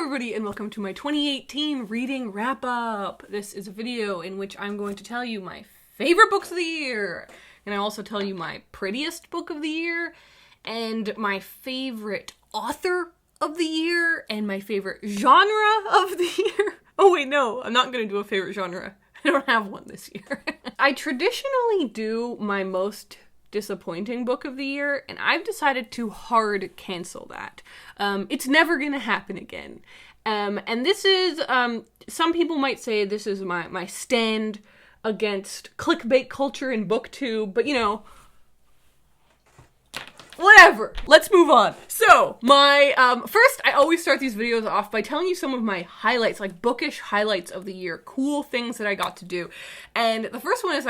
everybody, and welcome to my 2018 reading wrap-up. This is a video in which I'm going to tell you my favorite books of the year, and I also tell you my prettiest book of the year, and my favorite author of the year, and my favorite genre of the year. Oh wait, no, I'm not going to do a favorite genre. I don't have one this year. I traditionally do my most disappointing book of the year, and I've decided to hard cancel that. It's never gonna happen again. And this is, some people might say this is my stand against clickbait culture in booktube, but you know, whatever. Let's move on. So, my, first, I always start these videos off by telling you some of my highlights, like bookish highlights of the year, cool things that I got to do. And the first one is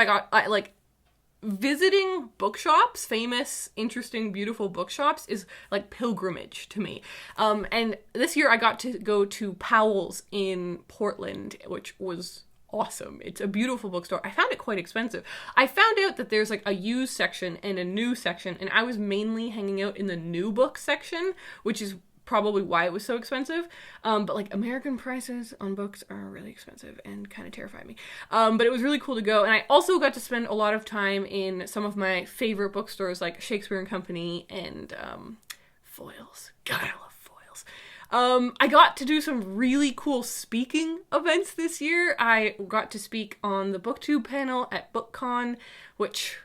visiting bookshops, famous, interesting, beautiful bookshops, is like pilgrimage to me. And this year I got to go to Powell's in Portland, which was awesome. It's a beautiful bookstore. I found it quite expensive. I found out that there's like a used section and a new section, and I was mainly hanging out in the new book section, which is probably why it was so expensive. But like American prices on books are really expensive and kind of terrify me. But it was really cool to go. And I also got to spend a lot of time in some of my favorite bookstores like Shakespeare and Company and Foyles. God, I love Foyles. I got to do some really cool speaking events this year. I got to speak on the BookTube panel at BookCon, which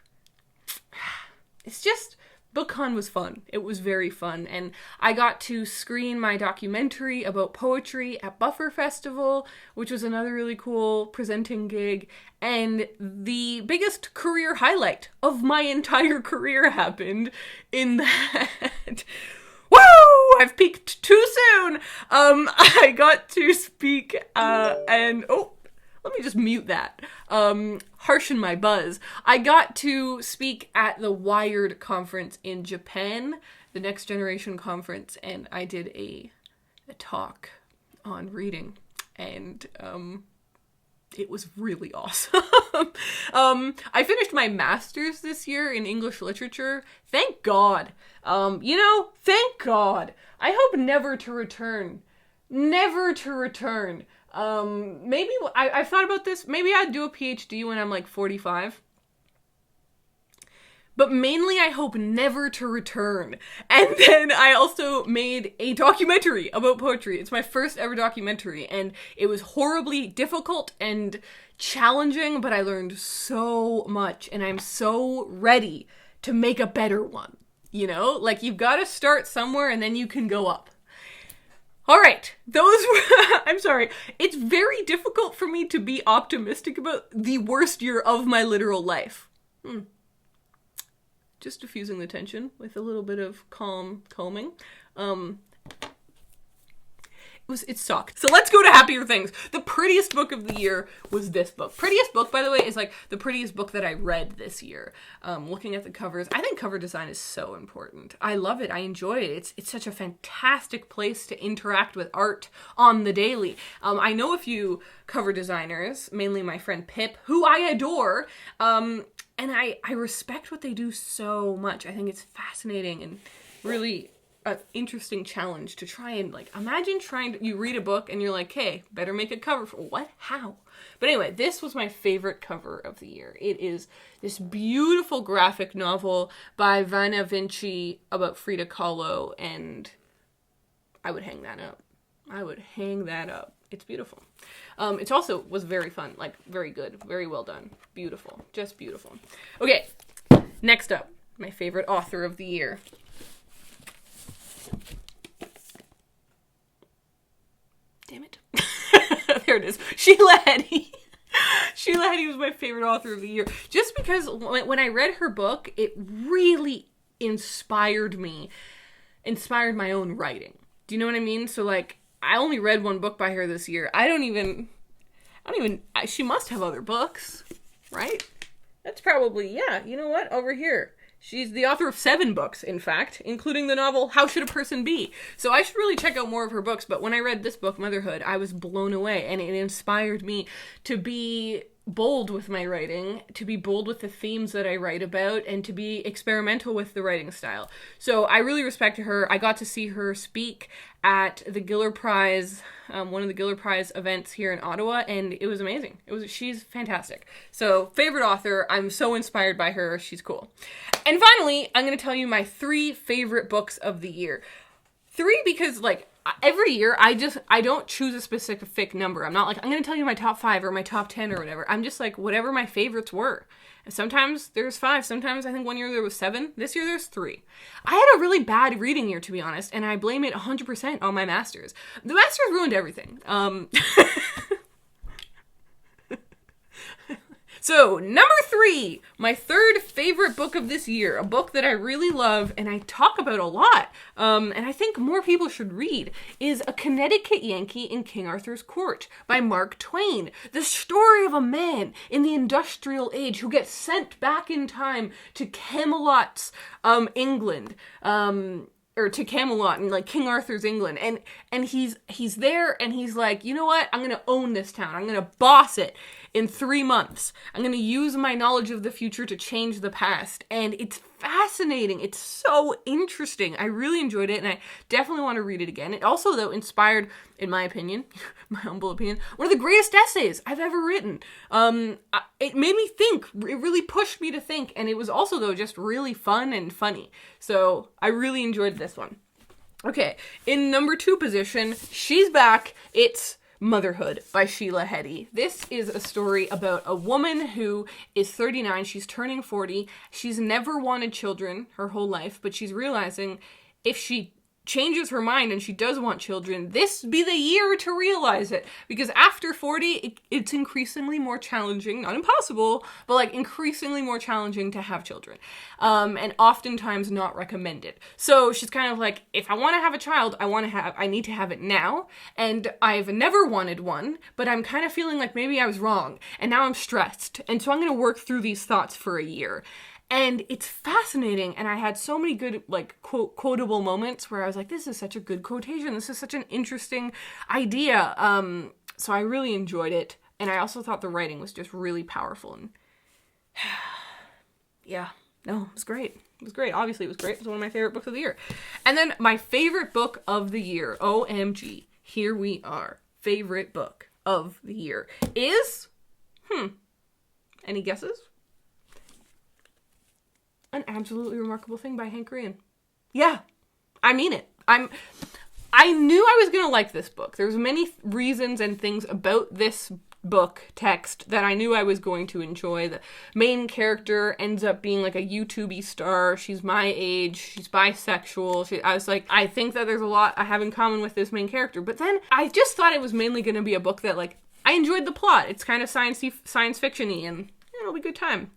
it's just... BookCon was fun. It was very fun, and I got to screen my documentary about poetry at Buffer Festival, which was another really cool presenting gig, and the biggest career highlight of my entire career happened in that... Woo! I've peaked too soon! I got to speak, and... Oh! Let me just mute that. Harshen my buzz. I got to speak at the Wired conference in Japan, the Next Generation conference, and I did a talk on reading, and it was really awesome. I finished my master's this year in English literature. Thank God. Thank God. I hope never to return. Never to return. Maybe, I've thought about this, maybe I'd do a PhD when I'm like 45. But mainly I hope never to return. And then I also made a documentary about poetry. It's my first ever documentary, and it was horribly difficult and challenging, but I learned so much, and I'm so ready to make a better one. You know? Like, you've got to start somewhere and then you can go up. All right, I'm sorry. It's very difficult for me to be optimistic about the worst year of my literal life. Just diffusing the tension with a little bit of calming. It sucked. So let's go to happier things. The prettiest book of the year was this book. Prettiest book, by the way, is like the prettiest book that I read this year. Looking at the covers, I think cover design is so important. I love it. I enjoy it. It's such a fantastic place to interact with art on the daily. I know a few cover designers, mainly my friend Pip, who I adore, and I respect what they do so much. I think it's fascinating and really an interesting challenge to try and, like, imagine you read a book and you're like, hey, better make a cover for what? How? But anyway, this was my favorite cover of the year. It is this beautiful graphic novel by Vanna Vinci about Frida Kahlo, and I would hang that up. It's beautiful. It also was very fun, like, very good, very well done. Beautiful, just beautiful. Okay, next up, my favorite author of the year. Damn it. There it is. Sheila Heti. Sheila Heti was my favorite author of the year. Just because when I read her book, it really inspired my own writing. Do you know what I mean? So, like, I only read one book by her this year. She must have other books, right? That's probably, yeah, you know what? Over here. She's the author of 7 books, in fact, including the novel How Should a Person Be? So I should really check out more of her books, but when I read this book, Motherhood, I was blown away, and it inspired me to be bold with my writing, to be bold with the themes that I write about, and to be experimental with the writing style. So I really respect her. I got to see her speak at the Giller Prize, one of the Giller Prize events here in Ottawa, and it was amazing. She's fantastic. So, favorite author, I'm so inspired by her, she's cool. And finally, I'm going to tell you my 3 favorite books of the year. 3 because, like, every year, I don't choose a specific number. I'm not like, I'm going to tell you my top 5 or my top 10 or whatever. I'm just like, whatever my favorites were. And sometimes there's 5. Sometimes I think one year there was 7. This year there's 3. I had a really bad reading year, to be honest, and I blame it 100% on my masters. The masters ruined everything. So, number 3, my 3rd favorite book of this year, a book that I really love and I talk about a lot, and I think more people should read, is A Connecticut Yankee in King Arthur's Court by Mark Twain. The story of a man in the industrial age who gets sent back in time to Camelot's England, or to Camelot and like King Arthur's England, and he's there and he's like, you know what, I'm gonna own this town, I'm gonna boss it in 3 months, I'm gonna use my knowledge of the future to change the past, and it's fascinating, it's so interesting. I really enjoyed it, and I definitely want to read it again. It also, though, inspired, in my opinion, my humble opinion, one of the greatest essays I've ever written. It made me think, it really pushed me to think, and it was also, though, just really fun and funny. So, I really enjoyed this one. Okay, in number 2 position, she's back, it's Motherhood by Sheila Heti. This is a story about a woman who is 39, she's turning 40, she's never wanted children her whole life, but she's realizing if she changes her mind and she does want children, this be the year to realize it. Because after 40, it's increasingly more challenging, not impossible, but like increasingly more challenging to have children. And oftentimes not recommended. So she's kind of like, if I want to have a child, I need to have it now. And I've never wanted one, but I'm kind of feeling like maybe I was wrong. And now I'm stressed. And so I'm going to work through these thoughts for a year. And it's fascinating, and I had so many good, like, quotable moments where I was like, this is such a good quotation, this is such an interesting idea, so I really enjoyed it, and I also thought the writing was just really powerful, and yeah, no, it was great, obviously it was great, it was one of my favorite books of the year. And then my favorite book of the year, OMG, here we are, favorite book of the year is, any guesses? An Absolutely Remarkable Thing by Hank Green. Yeah, I mean it. I knew I was going to like this book. There's many reasons and things about this book text that I knew I was going to enjoy. The main character ends up being like a YouTube star. She's my age. She's bisexual. I was like, I think that there's a lot I have in common with this main character. But then I just thought it was mainly going to be a book that, like, I enjoyed the plot. It's kind of science fiction-y, and it'll be a good time.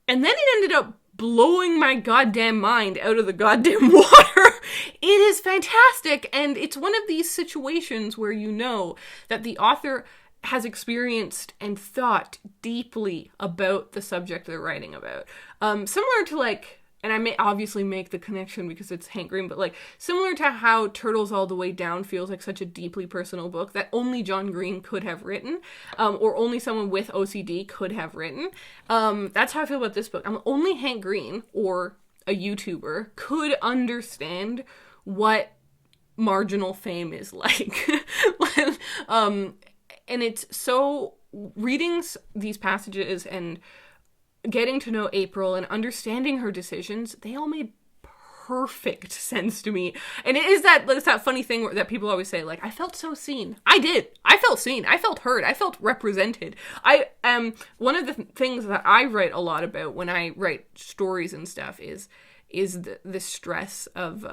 And then it ended up blowing my goddamn mind out of the goddamn water. It is fantastic, and it's one of these situations where you know that the author has experienced and thought deeply about the subject they're writing about. Similar to, like, and I may obviously make the connection because it's Hank Green, but like similar to how Turtles All the Way Down feels like such a deeply personal book that only John Green could have written, or only someone with OCD could have written. That's how I feel about this book. Only Hank Green or a YouTuber could understand what marginal fame is like. And it's so, reading these passages and getting to know April and understanding her decisions, they all made perfect sense to me. And it's that funny thing that people always say, like, I felt so seen. I did. I felt seen. I felt heard. I felt represented. One of the things that I write a lot about when I write stories and stuff is the stress of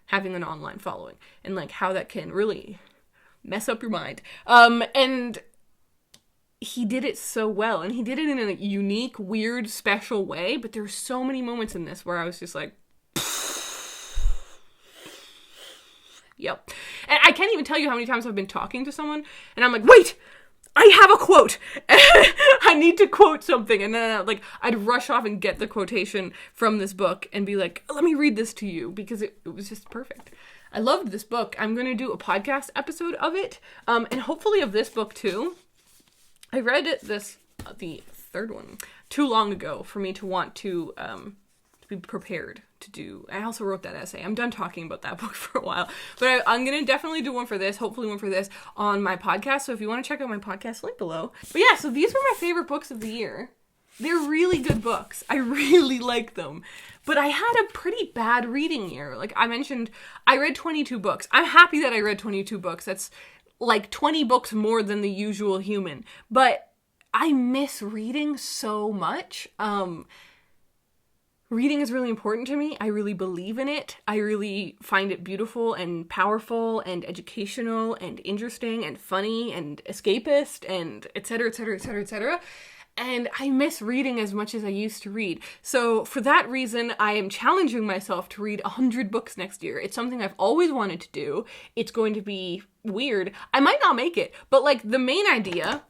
having an online following and like how that can really mess up your mind. And he did it so well, and he did it in a unique, weird, special way, but there's so many moments in this where I was just like, yep. And I can't even tell you how many times I've been talking to someone, and I'm like, wait, I have a quote. I need to quote something. And then I'd rush off and get the quotation from this book and be like, let me read this to you, because it was just perfect. I loved this book. I'm going to do a podcast episode of it. And hopefully of this book too. I read the third one, too long ago for me to want to be prepared to do. I also wrote that essay. I'm done talking about that book for a while, but I'm going to definitely do one for this, hopefully one for this on my podcast. So if you want to check out my podcast, link below. But yeah, so these were my favorite books of the year. They're really good books. I really like them. But I had a pretty bad reading year. Like I mentioned, I read 22 books. I'm happy that I read 22 books. That's like 20 books more than the usual human. But I miss reading so much. Reading is really important to me. I really believe in it. I really find it beautiful and powerful and educational and interesting and funny and escapist and et cetera, et cetera, et cetera, et cetera. And I miss reading as much as I used to read. So for that reason, I am challenging myself to read 100 books next year. It's something I've always wanted to do. It's going to be weird. I might not make it, but like the main idea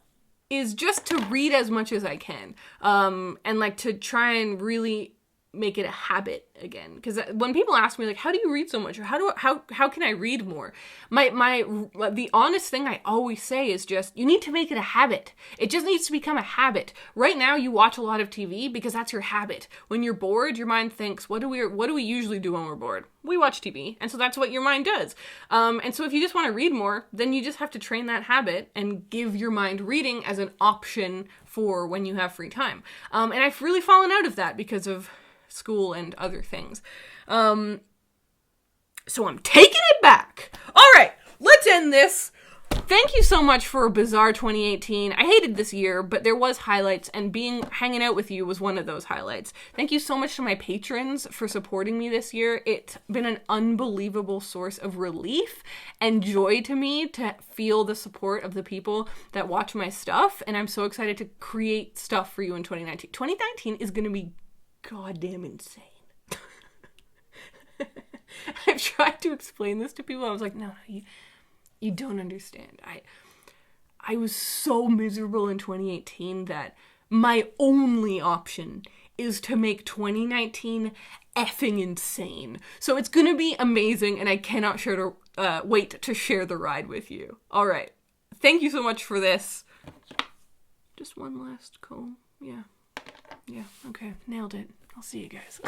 is just to read as much as I can. And like to try and really make it a habit again. Because when people ask me like, how do you read so much? Or how can I read more? The honest thing I always say is just, you need to make it a habit. It just needs to become a habit. Right now you watch a lot of TV because that's your habit. When you're bored, your mind thinks, what do we usually do when we're bored? We watch TV. And so that's what your mind does. And so if you just want to read more, then you just have to train that habit and give your mind reading as an option for when you have free time. And I've really fallen out of that because of school and other things. So I'm taking it back. All right, let's end this. Thank you so much for a bizarre 2018. I hated this year, but there was highlights, and hanging out with you was one of those highlights. Thank you so much to my patrons for supporting me this year. It's been an unbelievable source of relief and joy to me to feel the support of the people that watch my stuff, and I'm so excited to create stuff for you in 2019. 2019 is going to be goddamn insane. I've tried to explain this to people. I was like, no, you don't understand. I was so miserable in 2018 that my only option is to make 2019 effing insane. So it's gonna be amazing, and I cannot wait to share the ride with you. All right. Thank you so much for this. Just one last comb. Yeah. Yeah, okay, nailed it. I'll see you guys.